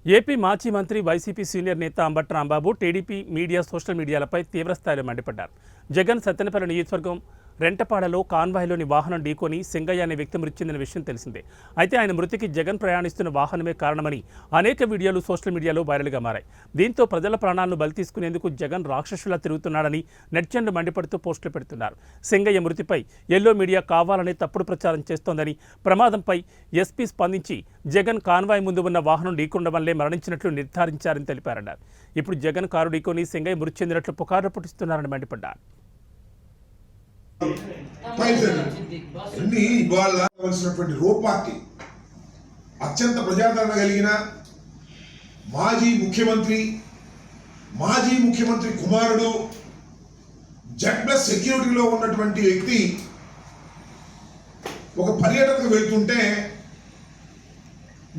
AP మాజీ మంత్రి YCP senior నేత అంబటి రాంబాబు టీడీపీ మీడియా సోషల్ మీడియాలపై తీవ్రస్థాయిలో మండిపడ్డారు. జగన్ సత్తెనపల్లి నియోజకవర్గం రెంటపాడలో కాన్వాయ్లోని వాహనం ఢీకొని సింగయ్య అనే వ్యక్తి మృతి చెందిన విషయం తెలిసిందే. అయితే ఆయన మృతికి జగన్ ప్రయాణిస్తున్న వాహనమే కారణమని అనేక వీడియోలు సోషల్ మీడియాలో వైరల్గా మారాయి. దీంతో ప్రజల ప్రాణాలను బలి తీసుకునేందుకు జగన్ రాక్షసులా తిరుగుతున్నాడని నెటిజన్లు మండిపడుతూ పోస్టులు పెడుతున్నారు. సింగయ్య మృతిపై ఎల్లో మీడియా కావాలనే తప్పుడు ప్రచారం చేస్తోందని, ప్రమాదంపై ఎస్పీ స్పందించి జగన్ కాన్వాయ్ ముందు ఉన్న వాహనం ఢీకొనడం వల్లే మరణించినట్లు నిర్ధారించారని తెలిపారన్నారు. ఇప్పుడు జగన్ కారు ఢీకొని సింగయ్య మృతి చెందినట్లు పుకార్లు పుట్టిస్తున్నారని మండిపడ్డారు. రో పార్టీ అత్యంత ప్రజాదరణ కలిగిన మాజీ ముఖ్యమంత్రి కుమారుడు జెడ్+ సెక్యూరిటీలో ఉన్నటువంటి వ్యక్తి ఒక పర్యటనకు వెళ్తుంటే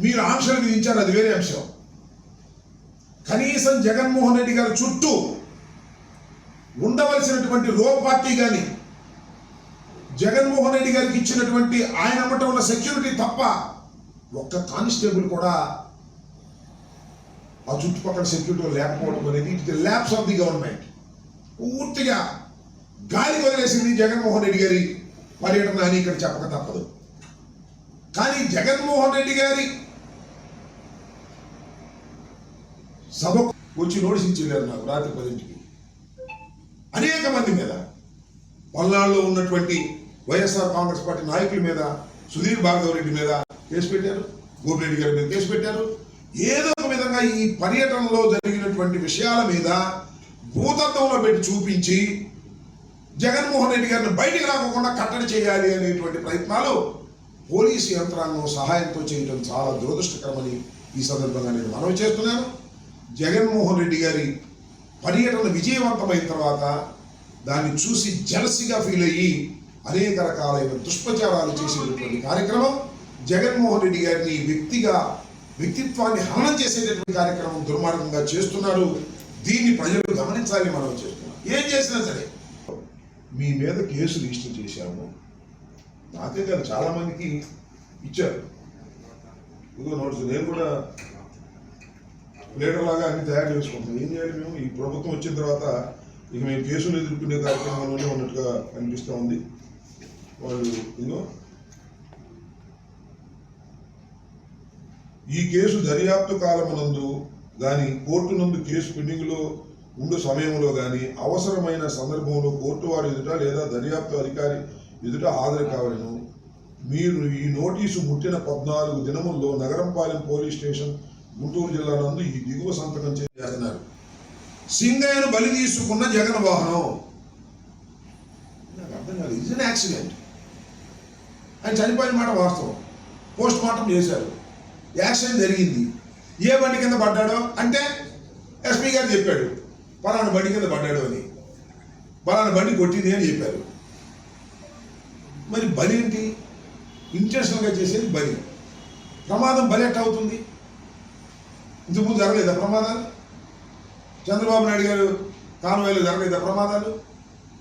మీరు ఆంక్షలు విధించారు, అది వేరే అంశం. కనీసం జగన్మోహన్ రెడ్డి గారి చుట్టూ ఉండవలసినటువంటి రో పార్టీ కానీ జగన్మోహన్ రెడ్డి గారికి ఇచ్చినటువంటి ఆయన అమ్మటం ఉన్న సెక్యూరిటీ తప్ప ఒక్క కానిస్టేబుల్ కూడా ఆ చుట్టుపక్కల సెక్యూరిటీ లేకపోవడం అనేది it the lapse of the government. పూర్తిగా గాలి వదిలేసింది జగన్మోహన్ రెడ్డి గారి పర్యటన అని ఇక్కడ చెప్పక తప్పదు. కానీ జగన్మోహన్ రెడ్డి గారి సభకు వచ్చి నోటీస్ ఇచ్చేవారు నాకు రాత్రి 10ంటికి. అనేక మంది మీద, పల్నాడులో ఉన్నటువంటి వైఎస్ఆర్ కాంగ్రెస్ పార్టీ నాయకుల మీద, సుధీర్ భార్గవ్ రెడ్డి మీద కేసు పెట్టారు, గోపిరెడ్డి గారి మీద కేసు పెట్టారు. ఏదో ఒక విధంగా ఈ పర్యటనలో జరిగినటువంటి విషయాల మీద భూతత్వంలో పెట్టి చూపించి జగన్మోహన్ రెడ్డి గారిని బయటికి రాకుండా కట్టడి చేయాలి అనేటువంటి ప్రయత్నాలు పోలీసు యంత్రాంగం సహాయంతో చేయడం చాలా దురదృష్టకరమని ఈ సందర్భంగా నేను మనవి చేస్తున్నాను. జగన్మోహన్ రెడ్డి గారి పర్యటన విజయవంతమైన తర్వాత దాన్ని చూసి జలసిగా ఫీల్ అయ్యి అనేక రకాలైన దుష్ప్రచారాలు చేసేటటువంటి కార్యక్రమం, జగన్మోహన్ రెడ్డి గారిని వ్యక్తిత్వాన్ని హననం చేసేటటువంటి కార్యక్రమం దుర్మార్గంగా చేస్తున్నారు. దీన్ని ప్రజలు గమనించాలని మనం చేస్తున్నాం. ఏం చేసినా సరే మీ మీద కేసు రిజిస్టర్ చేశాము, నాకే కాదు చాలా మందికి ఇచ్చారు. ఇదిగో నోట్స్, నేను కూడా లీడర్ లాగా అన్ని తయారు చేసుకుంటాం. ఏం చేయాలి మేము? ఈ ప్రభుత్వం వచ్చిన తర్వాత ఇక మేము కేసులు ఎదుర్కొనే కార్యక్రమంలోనే ఉన్నట్టుగా అనిపిస్తూ ఉంది. వాళ్ళు ఇదిగో ఈ కేసు దర్యాప్తు కాలమునందు కానీ కోర్టు నందు కేసు పెండింగ్లో ఉండు సమయంలో కానీ అవసరమైన సందర్భంలో కోర్టు వారి ఎదుట లేదా దర్యాప్తు అధికారి ఎదుట హాజరు కావాలను. మీరు ఈ నోటీసు ముట్టిన 14 దినముల్లో నగరంపాలెం పోలీస్ స్టేషన్ గుంటూరు జిల్లా నందు ఈ దిగువ సంతకం చేస్తున్నారు. సింగయ్యను బలి తీసుకున్న జగన్ వాహనం. నాకు అర్థం కాదు. It's an accident. ఆయన చనిపోయిన మాట వాస్తవం. పోస్ట్ మార్టం చేశారు. యాక్సిడెంట్ జరిగింది. ఏ బండి కింద పడ్డాడో అంటే ఎస్పీ గారు చెప్పాడు, పలానా బండి కింద పడ్డాడు అని, పలానా బండి కొట్టింది అని చెప్పారు. మరి బలి ఏంటి? ఇంటెన్షనల్గా చేసేది బలి. ప్రమాదం బలి ఎట్లా అవుతుంది? ఇంతకుముందు జరగలేదా ప్రమాదాలు? చంద్రబాబు నాయుడు గారు కాన్వాయ్లో జరగలేదా ప్రమాదాలు?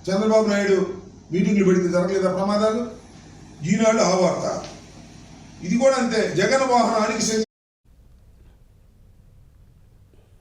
చంద్రబాబు నాయుడు మీటింగ్లు పెడితే జరగలేదా ప్రమాదాలు? ఈనాడు ఆ వార్త. ఇది కూడా అంతే. జగన్ వాహనానికి